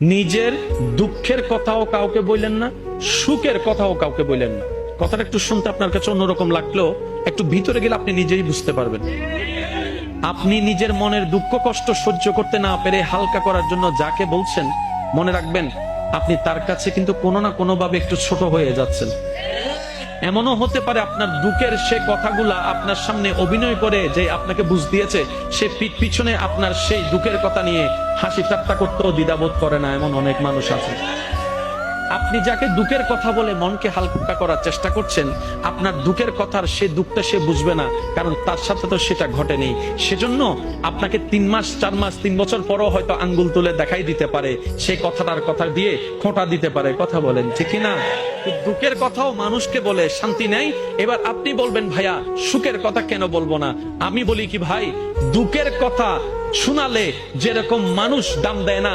নিজের দুঃখের কথাও কাউকে বললেন না, সুখের কথাও কাউকে বললেন না। কথাটা একটু শুনতে আপনার কাছে অন্যরকম লাগলেও একটু ভিতরে গেলে আপনি নিজেই বুঝতে পারবেন। আপনি নিজের মনের দুঃখ কষ্ট সহ্য করতে না পেরে হালকা করার জন্য যাকে বলছেন, মনে রাখবেন আপনি তার কাছে কিন্তু কোনো না কোনো ভাবে একটু ছোট হয়ে যাচ্ছেন। এমনও হতে পারে আপনার দুঃখের সে কথাগুলা আপনার সামনে অভিনয় করে যে আপনাকে বুঝ দিয়েছে, সে পিঠ পিছনে আপনার সেই দুঃখের কথা নিয়ে হাসি ঠাট্টা করতেও দ্বিধাবোধ করে না, এমন অনেক মানুষ আছে। আপনি যাকে দুঃখের কথা বলে মনকে হালকা করার চেষ্টা করছেন, আপনার দুঃখের কথার সে দুঃখটা সে বুঝবে না, কারণ তার সাথে তো সেটা ঘটেনি। সেজন্য আপনাকে 3 মাস 4 মাস 3 বছর পরও হয়তো আঙ্গুল তুলে দেখাই দিতে পারে, সেই কথাটার কথা দিয়ে খোঁটা দিতে পারে। কথা বলেন ঠিক না? দুঃখের কথাও মানুষকে বলে শান্তি নেই। এবার আপনি বলবেন ভাইয়া সুখের কথা কেন বলবো না? আমি বলি কি ভাই, দুঃখের কথা শোনালে যেরকম মানুষ দাম দেয় না,